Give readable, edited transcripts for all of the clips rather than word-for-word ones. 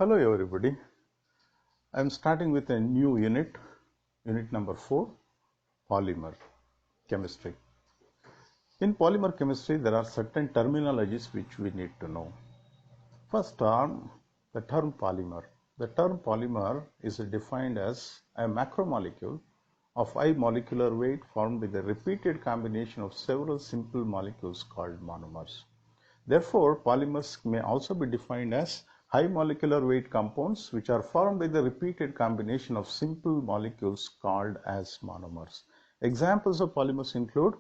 Hello everybody. I am starting with a new unit number 4, polymer chemistry. In polymer chemistry, there are certain terminologies which we need to know. First term, the term polymer. The term polymer is defined as a macromolecule of high molecular weight formed with a repeated combination of several simple molecules called monomers. Therefore, polymers may also be defined as high molecular weight compounds which are formed by the repeated combination of simple molecules called as monomers. Examples of polymers include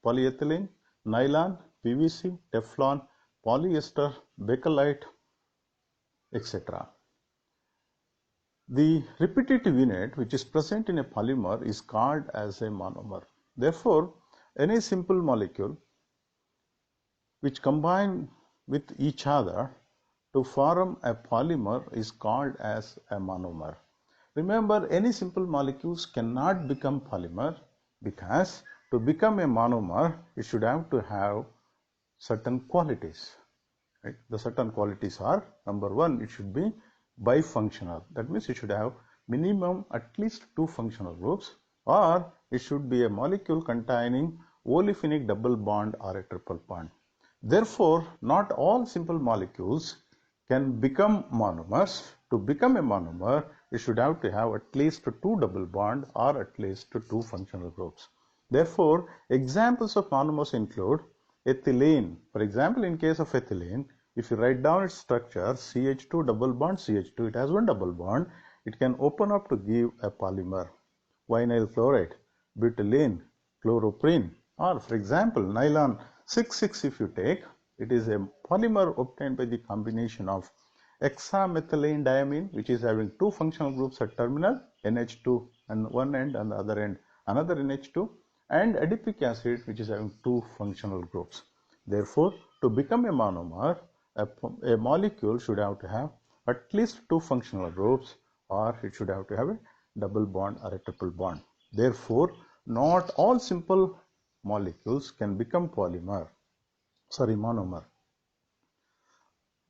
polyethylene, nylon, PVC, Teflon, polyester, bakelite, etc. The repetitive unit which is present in a polymer is called as a monomer. Therefore, any simple molecule which combine with each other to form a polymer is called as a monomer. Remember, any simple molecules cannot become polymer because to become a monomer, it should have to have certain qualities. Right? The certain qualities are, number one, it should be bifunctional. That means it should have minimum at least 2 functional groups, or it should be a molecule containing olefinic double bond or a triple bond. Therefore, not all simple molecules can become monomers. To become a monomer, it should have to have at least 2 double bond or at least 2 functional groups. Therefore, examples of monomers include ethylene. For example, in case of ethylene, if you write down its structure, CH2 double bond CH2, it has 1 double bond, it can open up to give a polymer. Vinyl chloride, butylene, chloroprene, or for example, nylon 6,6 if you take, it is a polymer obtained by the combination of hexamethylene diamine, which is having 2 functional groups at terminal, NH2 on one end and the other end another NH2, and adipic acid, which is having 2 functional groups. Therefore, to become a monomer, a molecule should have to have at least 2 functional groups, or it should have to have a double bond or a triple bond. Therefore, not all simple molecules can become monomer.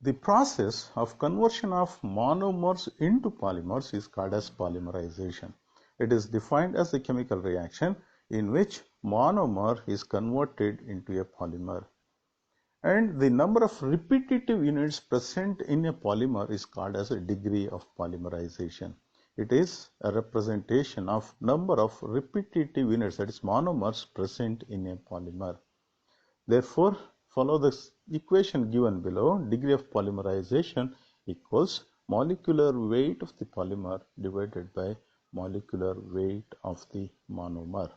The process of conversion of monomers into polymers is called as polymerization. It is defined as a chemical reaction in which monomer is converted into a polymer. And the number of repetitive units present in a polymer is called as a degree of polymerization. It is a representation of number of repetitive units, that is monomers, present in a polymer. Therefore, follow this equation given below. Degree of polymerization equals molecular weight of the polymer divided by molecular weight of the monomer.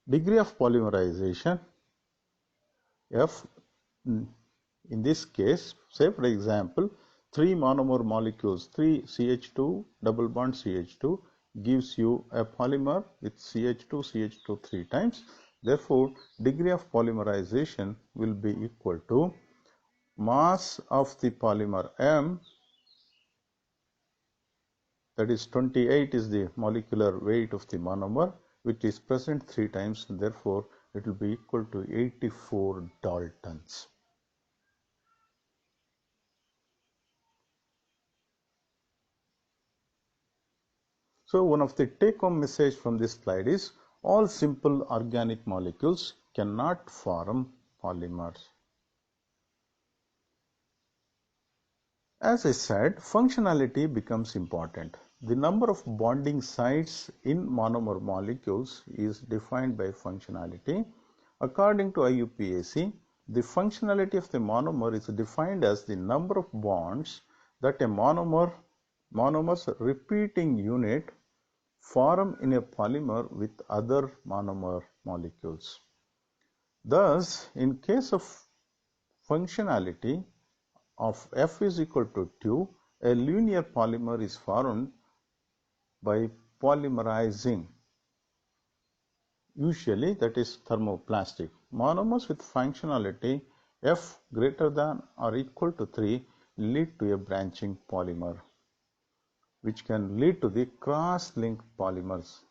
Degree of polymerization, F, in this case, say for example, 3 monomer molecules, 3 CH2 double bond CH2 gives you a polymer with CH2 3 times. Therefore, degree of polymerization will be equal to mass of the polymer M, that is 28 is the molecular weight of the monomer, which is present 3 times, and therefore it will be equal to 84 Daltons. So one of the take-home message from this slide is all simple organic molecules cannot form polymers. As I said, functionality becomes important. The number of bonding sites in monomer molecules is defined by functionality. According to IUPAC, the functionality of the monomer is defined as the number of bonds that a monomer's repeating unit form in a polymer with other monomer molecules. Thus, in case of functionality of F is equal to 2, a linear polymer is formed by polymerizing, usually that is thermoplastic. Monomers with functionality F greater than or equal to 3 lead to a branching polymer, which can lead to the cross-linked polymers.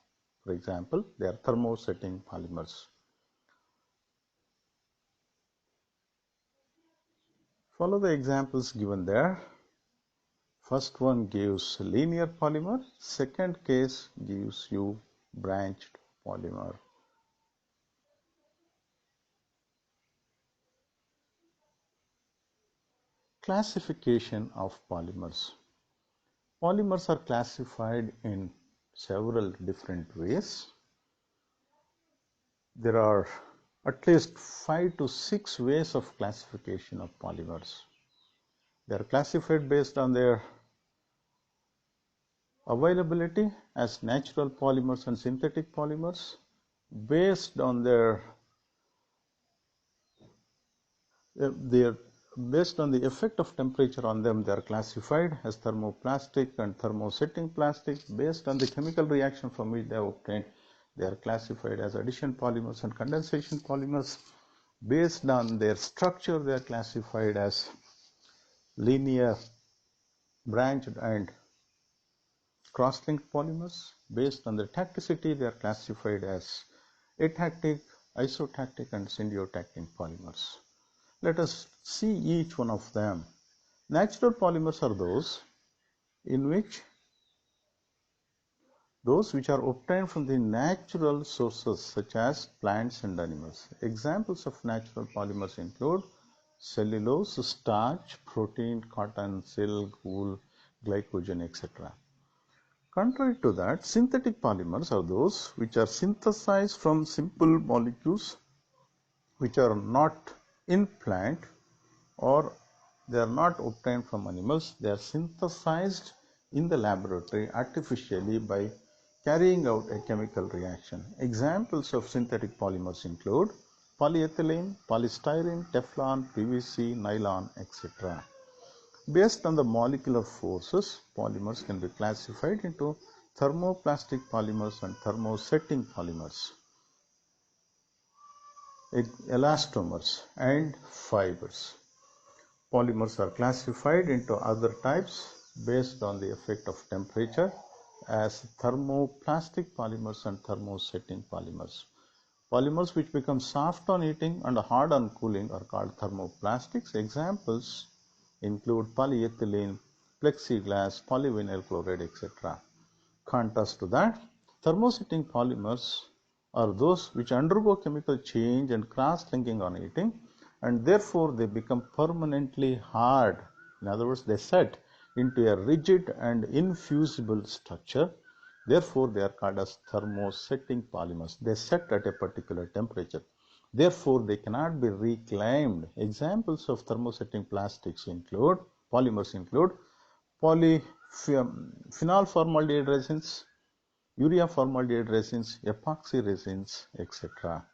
For example, they are thermosetting polymers. Follow the examples given there. First one gives linear polymer, second case gives you branched polymer. Classification of polymers. Polymers are classified in several different ways. There are at least 5 to 6 ways of classification of polymers. They are classified based on their availability as natural polymers and synthetic polymers, based on their based on the effect of temperature on them. They are classified as thermoplastic and thermosetting plastic. Based on the chemical reaction from which they are obtained, they are classified as addition polymers and condensation polymers. Based on their structure, they are classified as linear, branched and cross-linked polymers. Based on their tacticity, they are classified as atactic, isotactic and syndiotactic polymers. Let us see each one of them. Natural polymers are those which are obtained from the natural sources such as plants and animals. Examples of natural polymers include cellulose, starch, protein, cotton, silk, wool, glycogen, etc. Contrary to that, synthetic polymers are those which are synthesized from simple molecules which are not in plant, or they are not obtained from animals. They are synthesized in the laboratory artificially by carrying out a chemical reaction. Examples of synthetic polymers include polyethylene, polystyrene, Teflon, PVC, nylon, etc. Based on the molecular forces, polymers can be classified into thermoplastic polymers and thermosetting polymers, elastomers and fibers. Polymers are classified into other types based on the effect of temperature as thermoplastic polymers and thermosetting polymers. Polymers which become soft on heating and hard on cooling are called thermoplastics. Examples include polyethylene, plexiglass, polyvinyl chloride, etc. Contrast to that, thermosetting polymers are those which undergo chemical change and cross-linking on heating, and therefore they become permanently hard. In other words, they set into a rigid and infusible structure. Therefore, they are called as thermosetting polymers. They set at a particular temperature. Therefore, they cannot be reclaimed. Examples of thermosetting polymers include phenol formaldehyde resins, urea formaldehyde resins, epoxy resins, etc.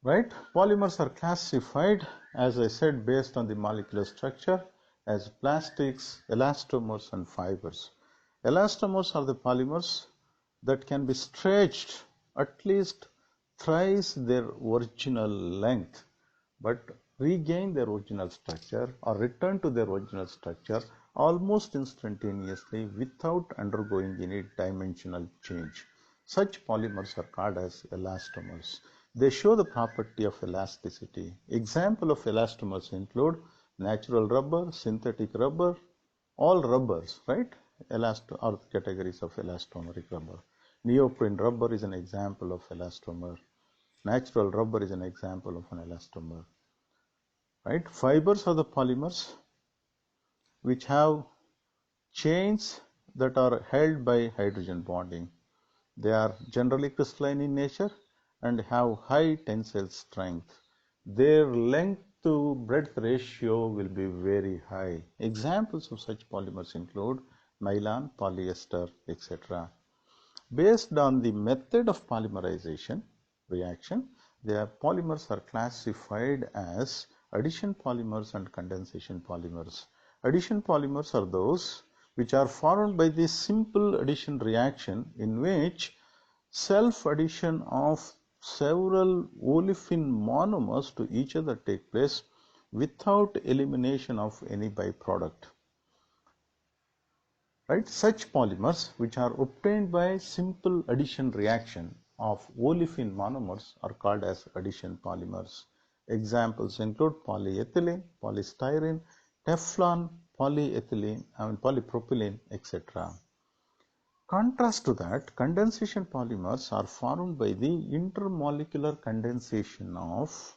Right? Polymers are classified, as I said, based on the molecular structure as plastics, elastomers and fibers. Elastomers are the polymers that can be stretched at least thrice their original length, but regain their original structure or return to their original structure almost instantaneously without undergoing any dimensional change. Such polymers are called as elastomers. They show the property of elasticity. Example of elastomers include natural rubber, synthetic rubber, all rubbers, right? Are categories of elastomeric rubber. Neoprene rubber is an example of elastomer. Natural rubber is an example of an elastomer. Right? Fibers are the polymers which have chains that are held by hydrogen bonding. They are generally crystalline in nature and have high tensile strength. Their length to breadth ratio will be very high. Examples of such polymers include nylon, polyester, etc. Based on the method of polymerization reaction, their polymers are classified as addition polymers and condensation polymers. Addition polymers are those which are formed by the simple addition reaction in which self-addition of several olefin monomers to each other take place without elimination of any byproduct. Right? Such polymers which are obtained by simple addition reaction of olefin monomers are called as addition polymers. Examples include polyethylene, polystyrene, Teflon, polypropylene, etc. Contrast to that, condensation polymers are formed by the intermolecular condensation of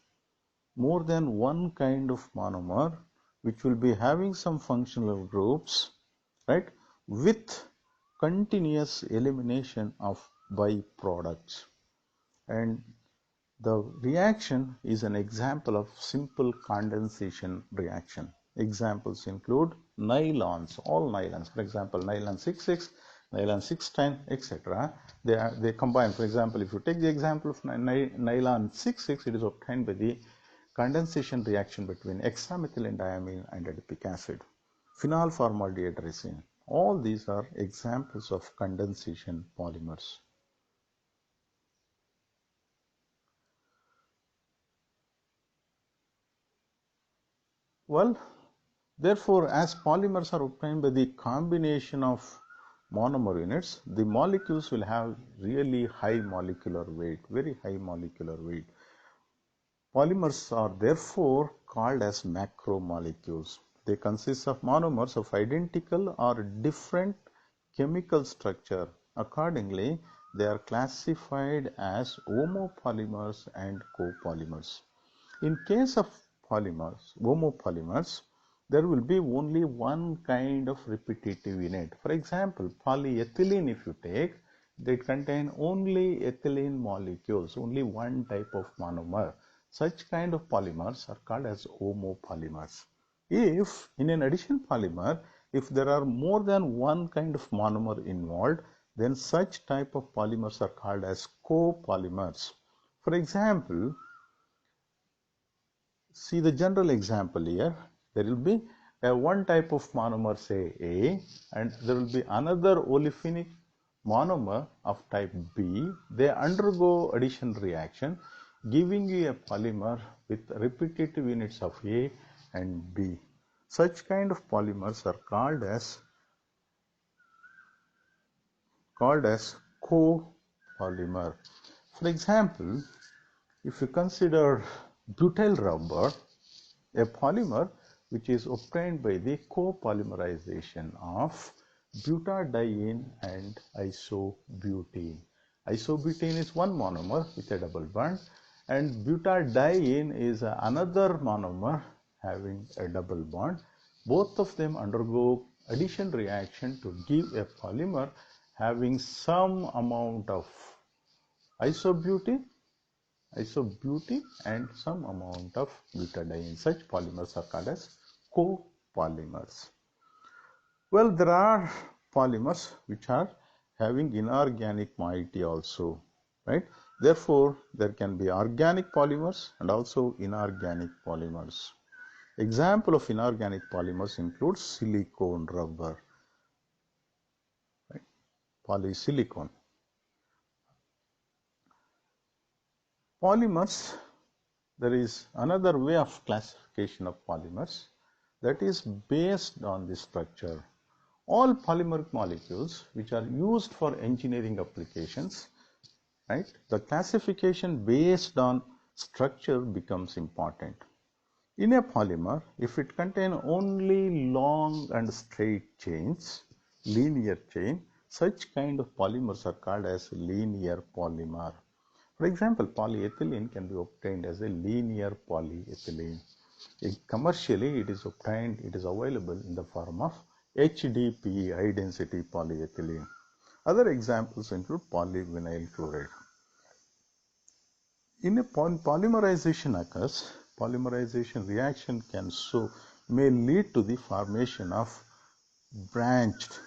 more than one kind of monomer, which will be having some functional groups, right, with continuous elimination of byproducts. And the reaction is an example of simple condensation reaction. Examples include nylons, all nylons, for example, nylon 66, nylon 610, etc. They combine. For example, if you take the example of nylon 66, it is obtained by the condensation reaction between hexamethylene and adipic acid. Phenol formaldehyde resin. All these are examples of condensation polymers. Well, therefore, as polymers are obtained by the combination of monomer units, the molecules will have really high molecular weight, very high molecular weight. Polymers are therefore called as macromolecules. They consist of monomers of identical or different chemical structure. Accordingly, they are classified as homopolymers and copolymers. In case of polymers, homopolymers, there will be only one kind of repetitive unit. For example, polyethylene, if you take, they contain only ethylene molecules, only one type of monomer. Such kind of polymers are called as homopolymers. If in an addition polymer, if there are more than one kind of monomer involved, then such type of polymers are called as copolymers. For example, see the general example here. There will be one type of monomer, say A, and there will be another olefinic monomer of type B. They undergo addition reaction, giving you a polymer with repetitive units of A and B. Such kind of polymers are called as copolymer. For example, if you consider butyl rubber, a polymer which is obtained by the copolymerization of butadiene and isobutene. Isobutene is one monomer with a double bond, and butadiene is another monomer having a double bond. Both of them undergo addition reaction to give a polymer having some amount of isobutene and some amount of butadiene. Such polymers are called as copolymers. Well, there are polymers which are having inorganic moiety also, right? Therefore, there can be organic polymers and also inorganic polymers. Example of inorganic polymers include silicone rubber, right? Polysilicon. Polymers, there is another way of classification of polymers that is based on the structure. All polymeric molecules which are used for engineering applications, right? The classification based on structure becomes important. In a polymer, if it contains only long and straight chains, linear chain, such kind of polymers are called as linear polymer. For example, polyethylene can be obtained as a linear polyethylene. Commercially, it is available in the form of HDPE, high density polyethylene. Other examples include polyvinyl chloride. In a polymerization occurs, polymerization reaction may lead to the formation of branches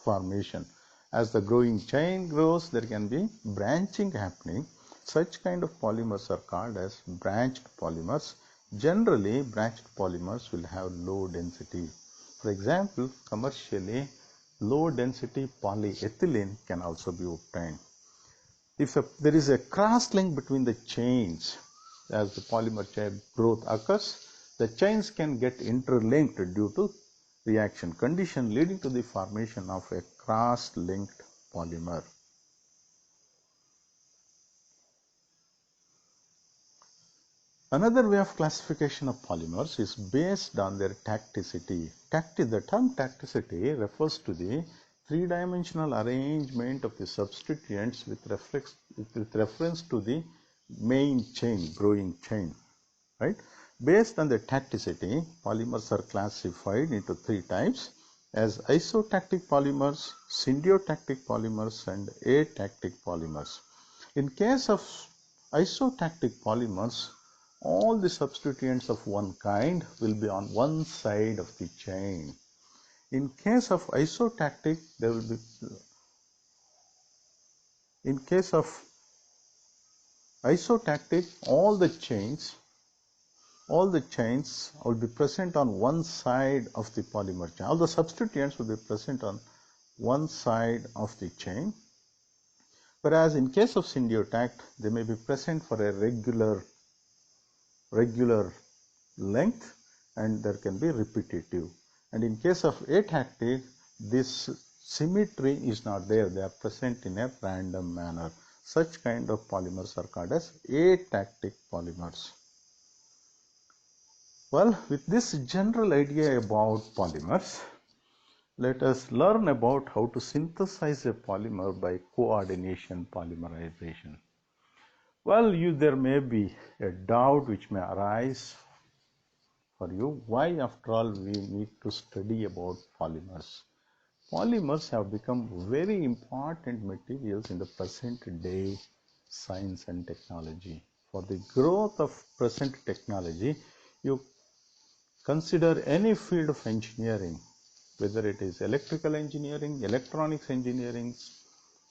formation. As the growing chain grows, there can be branching happening. Such kind of polymers are called as branched polymers. Generally, branched polymers will have low density. For example, commercially, low density polyethylene can also be obtained. If there is a cross link between the chains, as the polymer chain growth occurs, the chains can get interlinked due to reaction condition, leading to the formation of a cross-linked polymer. Another way of classification of polymers is based on their tacticity. The term tacticity refers to the three-dimensional arrangement of the substituents with reference to the main chain, brewing chain, right? Based on the tacticity, polymers are classified into three types as isotactic polymers, syndiotactic polymers, and atactic polymers. In case of isotactic polymers, all the substituents of one kind will be on one side of the chain. In case of isotactic, all the chains will be present on one side of the polymer chain. All the substituents will be present on one side of the chain. Whereas in case of syndiotact, they may be present for a regular length, and there can be repetitive. And in case of atactic, this symmetry is not there. They are present in a random manner. Such kind of polymers are called as atactic polymers. Well, with this general idea about polymers, let us learn about how to synthesize a polymer by coordination polymerization. Well, there may be a doubt which may arise for you. Why, after all, we need to study about polymers? Polymers have become very important materials in the present day science and technology. For the growth of present technology, you consider any field of engineering, whether it is electrical engineering, electronics engineering,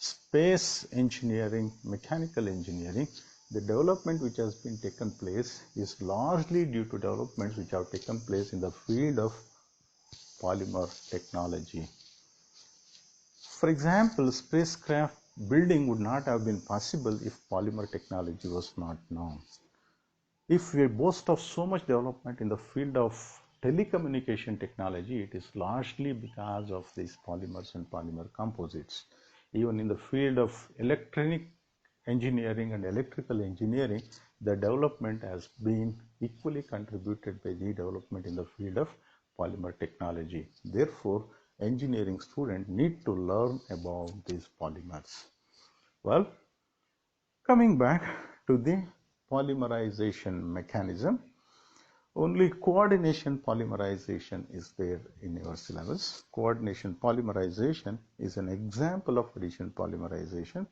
space engineering, mechanical engineering, the development which has been taken place is largely due to developments which have taken place in the field of polymer technology. For example, spacecraft building would not have been possible if polymer technology was not known. If we boast of so much development in the field of telecommunication technology, it is largely because of these polymers and polymer composites. Even in the field of electronic engineering and electrical engineering, the development has been equally contributed by the development in the field of polymer technology. Therefore, engineering students need to learn about these polymers. Well, coming back to the polymerization mechanism, only coordination polymerization is there in your syllabus. Coordination polymerization is an example of addition polymerization,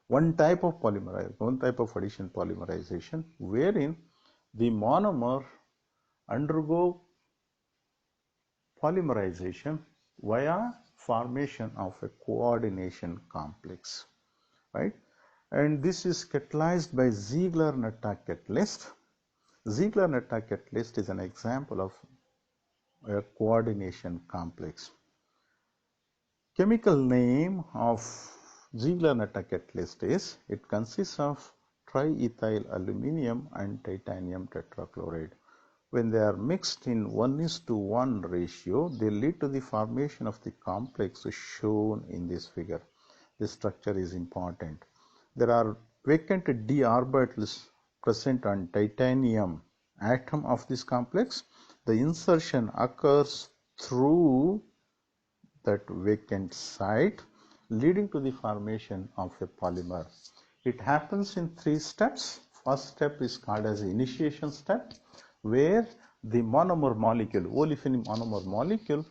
one type of addition polymerization wherein the monomer undergo polymerization via formation of a coordination complex, right? And this is catalyzed by Ziegler-Natta catalyst. Ziegler-Natta catalyst is an example of a coordination complex. Chemical name of Ziegler-Natta catalyst is, it consists of triethyl aluminum and titanium tetrachloride. When they are mixed in 1:1 ratio, they lead to the formation of the complex shown in this figure. This structure is important. There are vacant d orbitals present on titanium atom of this complex. The insertion occurs through that vacant site, leading to the formation of a polymer. It happens in three steps. First step is called as the initiation step, where the monomer molecule, olefin monomer molecule,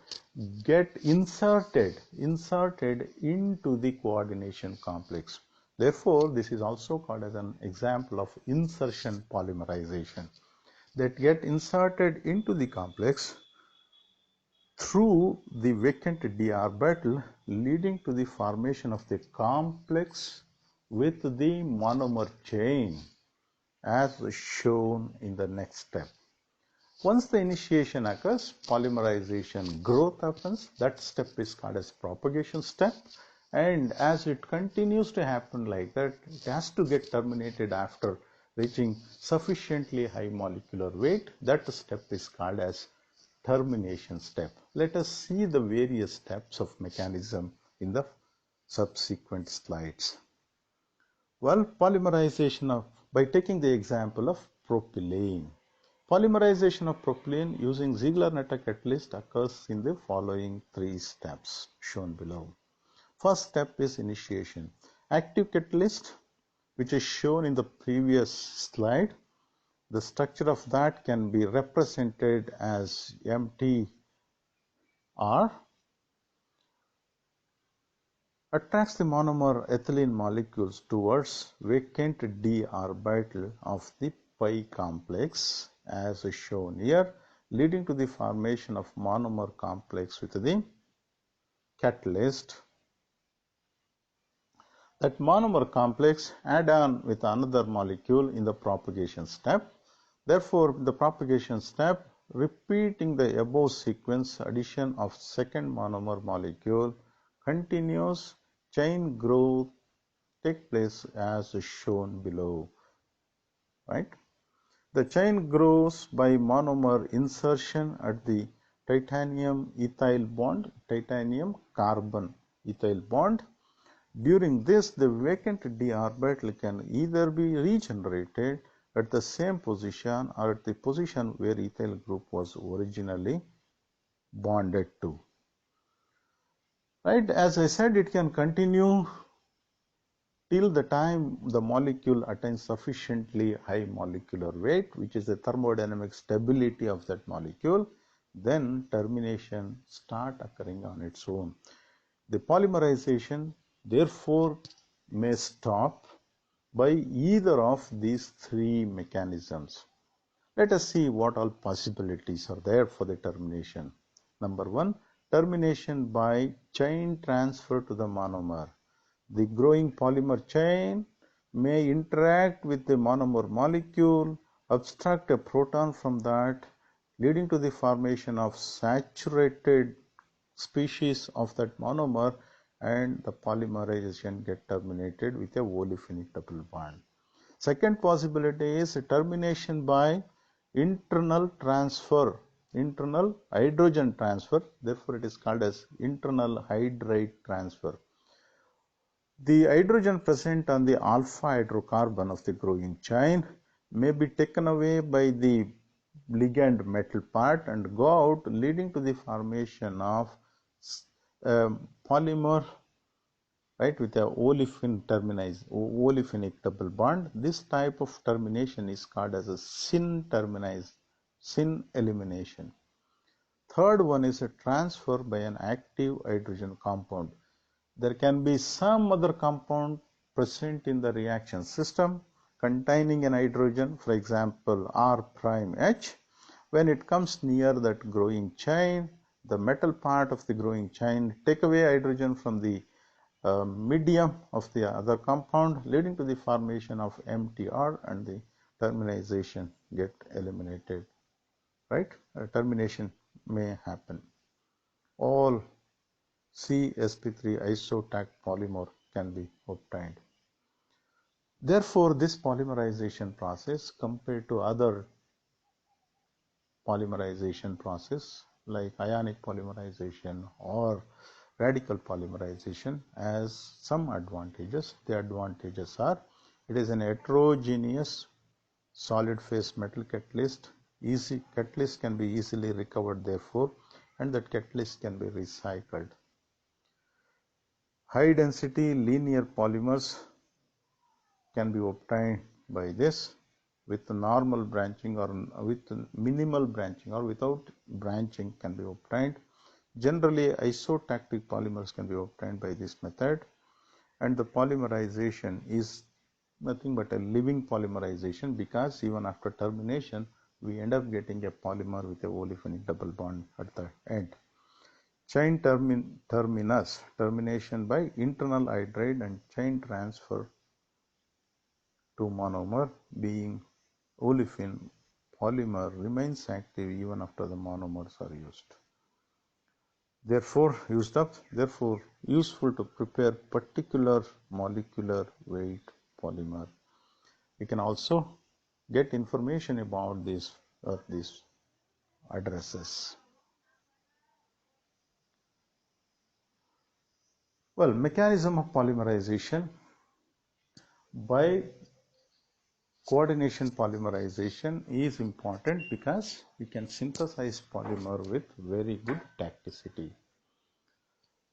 get inserted into the coordination complex. Therefore, this is also called as an example of insertion polymerization. That get inserted into the complex through the vacant d orbital, leading to the formation of the complex with the monomer chain as shown in the next step. Once the initiation occurs, polymerization growth happens. That step is called as propagation step, and as it continues to happen like that, it has to get terminated after reaching sufficiently high molecular weight. That step is called as termination step. Let us see the various steps of mechanism in the subsequent slides. Well, polymerization by taking the example of propylene. Polymerization of propylene using Ziegler-Natta catalyst occurs in the following 3 steps shown below. First step is initiation. Active catalyst, which is shown in the previous slide, the structure of that can be represented as MTR, attracts the monomer ethylene molecules towards vacant d orbital of the pi complex as shown here, leading to the formation of monomer complex with the catalyst. That monomer complex add on with another molecule in the propagation step. Therefore, the propagation step, repeating the above sequence, addition of second monomer molecule continues, chain growth take place as shown below, right? The chain grows by monomer insertion at the titanium ethyl bond, titanium carbon ethyl bond. During this, the vacant d orbital can either be regenerated at the same position or at the position where ethyl group was originally bonded to. Right, as I said, it can continue till the time the molecule attains sufficiently high molecular weight, which is the thermodynamic stability of that molecule. Then termination start occurring on its own. The polymerization therefore may stop by either of these 3 mechanisms. Let us see what all possibilities are there for the termination. Number 1, termination by chain transfer to the monomer. The growing polymer chain may interact with the monomer molecule, abstract a proton from that, leading to the formation of saturated species of that monomer, and the polymerization get terminated with a olefinic double bond. Second possibility is termination by internal transfer, internal hydrogen transfer. Therefore, it is called as internal hydride transfer. The hydrogen present on the alpha hydrocarbon of the growing chain may be taken away by the ligand metal part and go out, leading to the formation of polymer, right, with a olefinic double bond. This type of termination is called as a syn elimination. Third one is a transfer by an active hydrogen compound. There can be some other compound present in the reaction system containing an hydrogen, for example R prime H. When it comes near that growing chain, the metal part of the growing chain take away hydrogen from the medium of the other compound, leading to the formation of MTR, and the termination get eliminated, right? Termination may happen. All CsP3 isotac polymer can be obtained. Therefore, this polymerization process compared to other polymerization process like ionic polymerization or radical polymerization has some advantages. The advantages are, it is an heterogeneous solid phase metal catalyst. Catalyst can be easily recovered therefore, and that catalyst can be recycled. High density linear polymers can be obtained by this with normal branching or with minimal branching or without branching can be obtained. Generally, isotactic polymers can be obtained by this method, and the polymerization is nothing but a living polymerization, because even after termination we end up getting a polymer with a olefinic double bond at the end. Chain terminus, termination by internal hydride, and chain transfer to monomer being olefin polymer remains active even after the monomers are used. Therefore useful to prepare particular molecular weight polymer. We can also get information about these addresses. Well, mechanism of polymerization. By coordination polymerization is important because we can synthesize polymer with very good tacticity.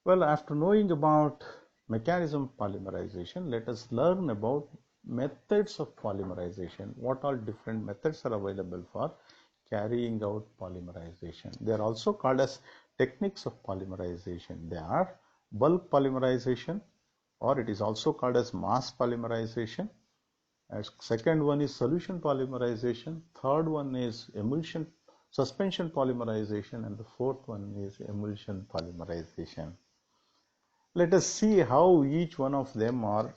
Well, after knowing about mechanism of polymerization, let us learn about methods of polymerization. What all different methods are available for carrying out polymerization. They are also called as techniques of polymerization. They are bulk polymerization, or it is also called as mass polymerization. As second one is solution polymerization, third one is emulsion suspension polymerization, and the fourth one is emulsion polymerization. Let us see how each one of them are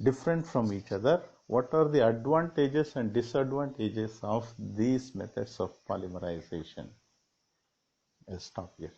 different from each other. What are the advantages and disadvantages of these methods of polymerization? Let's stop here.